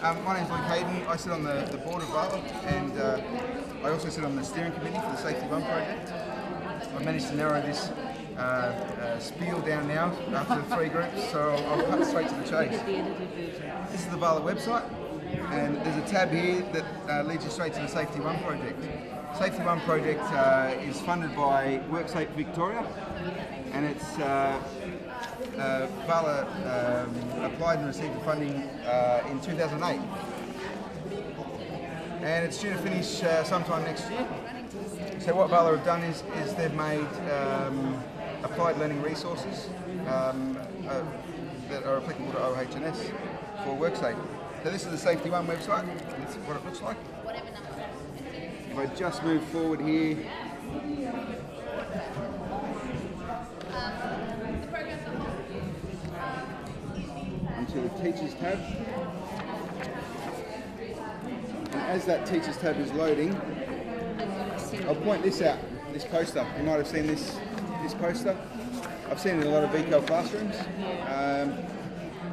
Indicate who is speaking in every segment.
Speaker 1: My name's Luke Hayden. I sit on the board of Vala, and I also sit on the steering committee for the Safety One project. I've managed to narrow this spiel down now after the 3 groups, so I'll cut straight to the chase. This is the Vala website, and there's a tab here that leads you straight to the Safety One project. Safety One project is funded by WorkSafe Victoria, and it's Vala applied and received the funding in 2008, and it's due to finish sometime next year. So what Vala have done is they've made applied learning resources that are applicable to OH&S for WorkSafe. So this is the Safety One website. This is what it looks like. If I just move forward here. Onto the Teachers tab. And as that Teachers tab is loading, I'll point this out, this poster. You might have seen this poster. I've seen it in a lot of VCAL classrooms.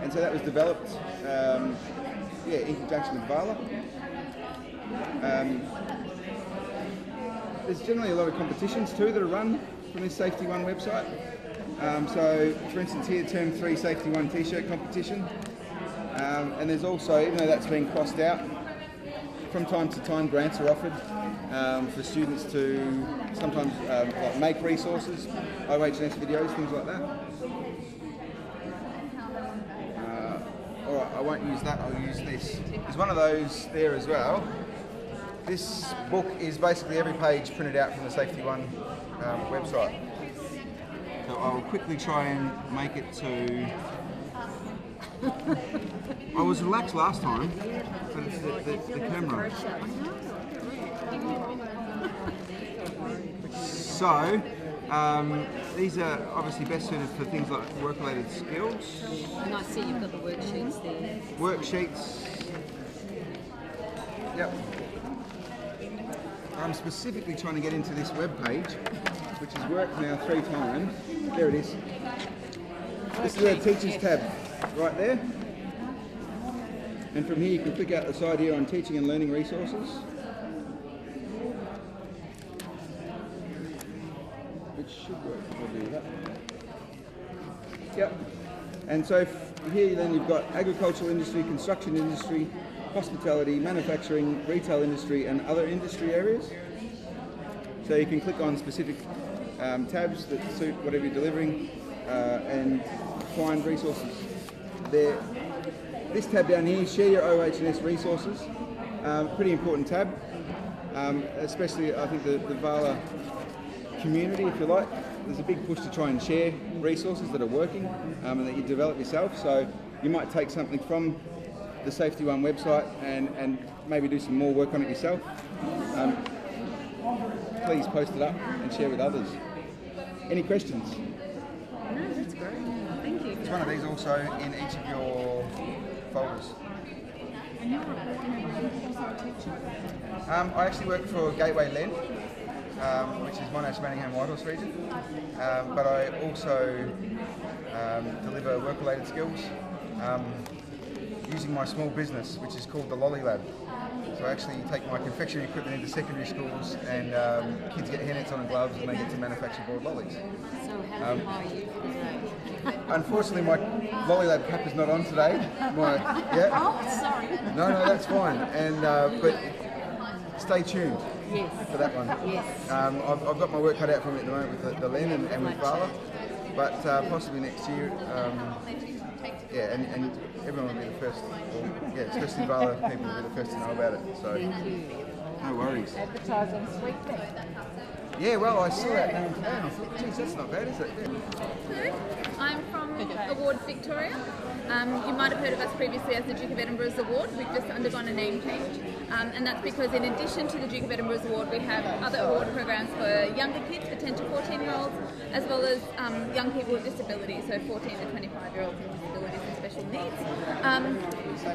Speaker 1: And so that was developed in conjunction with Vala. There's generally a lot of competitions too that are run from this Safety One website. So, for instance, here, Term 3 Safety One T-shirt competition. And there's also, even though that's been crossed out, from time to time grants are offered for students to sometimes like make resources, OH&S videos, things like that. Alright, I won't use that, I'll use this. There's one of those there as well. This book is basically every page printed out from the Safety One website. So I will quickly try and make it to... I was relaxed last time, but it's the camera. So, these are obviously best suited for things like work-related skills.
Speaker 2: And I see you've got the worksheets there.
Speaker 1: Worksheets. Yep. I'm specifically trying to get into this web page, which has worked now 3 times. There it is. This is the Teachers tab right there. And from here you can click out the side here on Teaching and Learning Resources. Which should work if I do that. Yep. And so here then you've got agricultural industry, construction industry, hospitality, manufacturing, retail industry and other industry areas. So you can click on specific tabs that suit whatever you're delivering and find resources there. This tab down here, share your OH&S resources, pretty important tab, especially I think the Vala community, if you like. There's a big push to try and share resources that are working and that you develop yourself, so you might take something from the Safety One website and maybe do some more work on it yourself. Please post it up and share with others. Any questions?
Speaker 2: No, that's great. Thank you.
Speaker 1: There's one of these also in each of your folders.
Speaker 2: And you're also a teacher?
Speaker 1: I actually work for Gateway Len, which is Monash, Manningham, Whitehorse region, but I also deliver work-related skills using my small business, which is called the Lolly Lab. So I actually take my confectionery equipment into secondary schools, and kids get hairnets on and gloves, and they get to manufacture boiled lollies.
Speaker 2: So how do I hire you for today?
Speaker 1: Unfortunately, my Lolly Lab cap is not on today.
Speaker 2: Oh, sorry.
Speaker 1: No, that's fine. And but stay tuned.
Speaker 2: Yes.
Speaker 1: For that one.
Speaker 2: Yes.
Speaker 1: I've got my work cut out for me at the moment with the Len and with Vala, but possibly next year. And everyone will be the first. Especially Vala people will be the first to know about it. So no worries.
Speaker 3: Advertising sweet thing.
Speaker 1: Yeah, well, I saw that name today and I thought, geez, that's not bad, is it?
Speaker 4: Hello, I'm from Awards Victoria. You might have heard of us previously as the Duke of Edinburgh's Award. We've just undergone a name change, and that's because in addition to the Duke of Edinburgh's Award, we have other award programs for younger kids, for 10 to 14-year-olds, as well as young people with disabilities, so 14 to 25-year-olds with disabilities and special needs.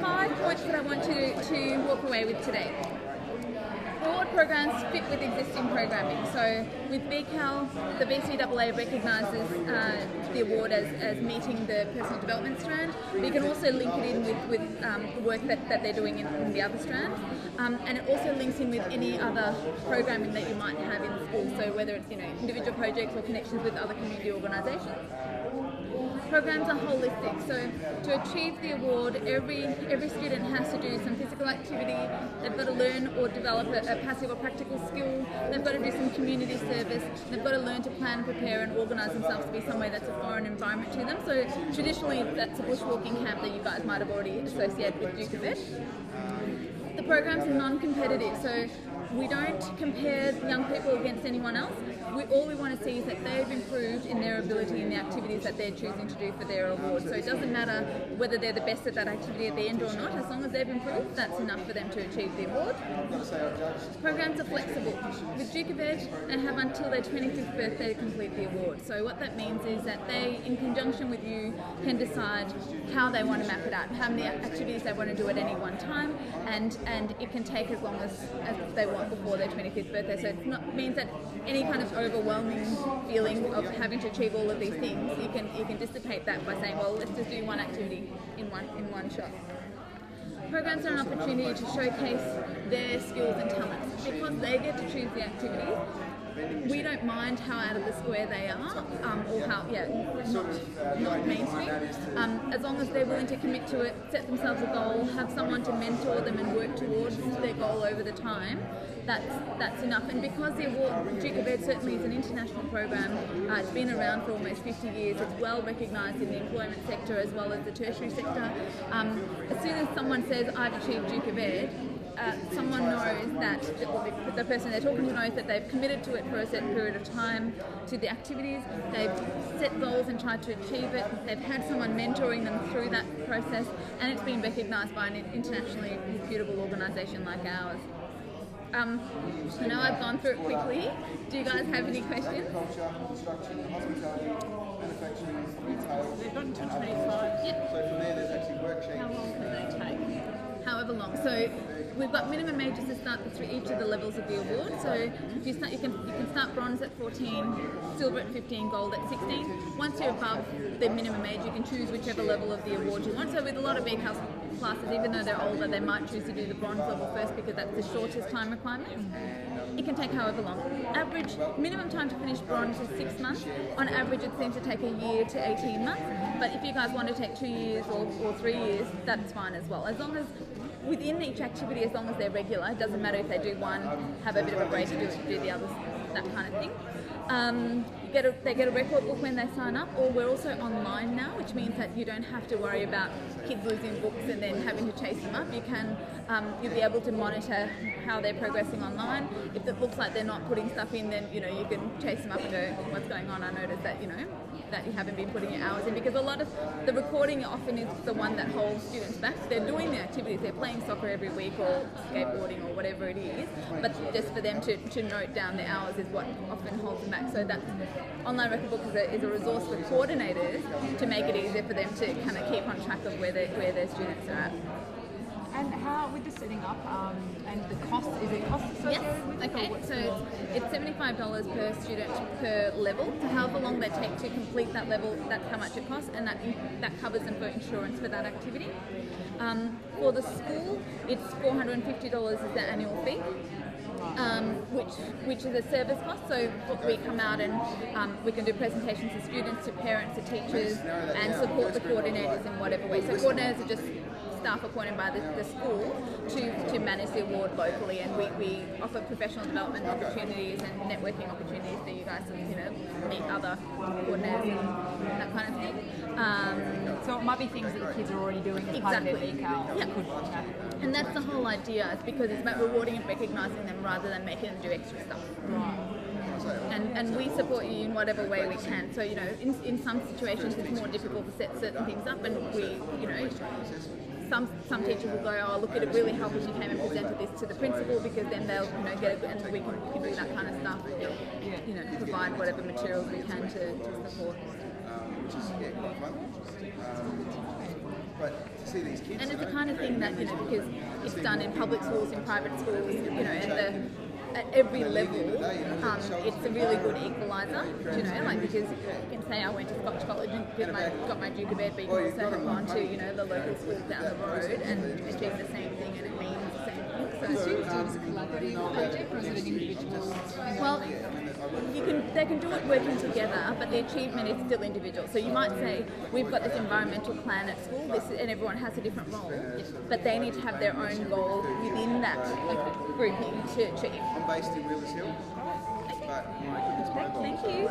Speaker 4: 5 points that I want to walk away with today. Reward programs fit with existing programming. So with BCAL, the BCAA recognises the award as meeting the personal development strand, but you can also link it in with work that they're doing in the other strands. And it also links in with any other programming that you might have in the school, so whether it's individual projects or connections with other community organisations. Programs are holistic, so to achieve the award, every student has to do some physical activity, they've got to learn or develop a passive or practical skill, they've got to do some community service, they've got to learn to plan, prepare and organise themselves to be somewhere that's a foreign environment to them. So traditionally that's a bushwalking camp that you guys might have already associated with Duke of Ed. The programs are non-competitive, so we don't compare young people against anyone else. All we want to see is that they've improved in their ability in the activities that they're choosing to do for their award. So it doesn't matter whether they're the best at that activity at the end or not, as long as they've improved, that's enough for them to achieve the award. Programs are flexible. With Duke of Ed, they have until their 25th birthday to complete the award. So what that means is that they, in conjunction with you, can decide how they want to map it out, how many activities they want to do at any one time, and it can take as long as they want before their 25th birthday. So it means that any kind of overwhelming feeling of having to achieve all of these things, you can dissipate that by saying, well, let's just do one activity in one shot. Programs are an opportunity to showcase their skills and talents. Because they get to choose the activities, we don't mind how out of the square they are, or how, not mainstream. As long as they're willing to commit to it, set themselves a goal, have someone to mentor them and work towards their goal over the time, that's enough. And because the award, Duke of Ed certainly is an international program, it's been around for almost 50 years, it's well recognised in the employment sector as well as the tertiary sector. As soon as someone says, I've achieved Duke of Ed, someone knows that, the person they're talking to knows that they've committed to it for a certain period of time, to the activities, they've set goals and tried to achieve it, they've had someone mentoring them through that process, and it's been recognised by an internationally reputable organisation like ours. So now I've gone through it quickly. Do you guys have any questions?
Speaker 2: They've got until 25.
Speaker 4: Yep.
Speaker 1: So from there, there's actually worksheets.
Speaker 2: How long can they take?
Speaker 4: However long. So we've got minimum ages to start through each of the levels of the award. So if you start, you can start bronze at 14, silver at 15, gold at 16. Once you're above the minimum age, you can choose whichever level of the award you want. So with a lot of big house classes, even though they're older, they might choose to do the bronze level first because that's the shortest time requirement. It can take however long. Average minimum time to finish bronze is 6 months. On average, it seems to take a year to 18 months. But if you guys want to take 2 years or 3 years, that's fine as well. As long as within each activity, as long as they're regular, it doesn't matter if they do one, have a bit of a break, do the others, that kind of thing. They get a record book when they sign up, or we're also online now, which means that you don't have to worry about kids losing books and then having to chase them up. You'll be able to monitor how they're progressing online. If it looks like they're not putting stuff in, then you can chase them up and go, what's going on? I noticed that that you haven't been putting your hours in, because a lot of the recording often is the one that holds students back. They're doing the activities, they're playing soccer every week or skateboarding or whatever it is, but just for them to note down the hours is what often holds them back. So that online record book is a resource for coordinators to make it easier for them to kind of keep on track of where their students are at.
Speaker 2: And how, with the setting up and the cost, is it cost associated with it?
Speaker 4: Okay, so it's $75 per student per level. So however long they take to complete that level, that's how much it costs, and that covers them for insurance for that activity. For the school, it's $450 is the annual fee. Which is a service cost. So we come out and we can do presentations to students, to parents, to teachers, and support the coordinators in whatever way. So coordinators are just staff appointed by the school to manage the award locally, and we offer professional development opportunities and networking opportunities for you guys to meet other coordinators and that kind of thing.
Speaker 2: So it might be things that the kids are already doing as part of their VCAL.
Speaker 4: Yeah. And that's the whole idea, is because it's about rewarding and recognising them rather than making them do extra stuff.
Speaker 2: Right.
Speaker 4: And we support you in whatever way we can. So in some situations it's more difficult to set certain things up, and we some teachers will go, oh look, it'd really help if you came and presented this to the principal, because then they'll get it, and we can do that kind of stuff, and provide whatever materials we can to support.
Speaker 1: Which is quite fun. But to see these kids,
Speaker 4: And it's the kind of thing that, because it's done in public schools, in private schools, at every level, it's a really good equaliser, because you can say I went to Scotch College and got my Duke of Ed, but you can also have gone to, the local school down the road and achieve the same thing, and it means the same thing.
Speaker 2: Do students do this as a collaborative project, or is it an individual?
Speaker 4: Well, they can do it working together, but the achievement is still individual. So you might say, we've got this environmental plan at school, and everyone has a different role, but they need to have their own goal within that grouping to achieve.
Speaker 1: I'm based in Wheelers Hill, but my equipment's mobile.
Speaker 4: Thank you.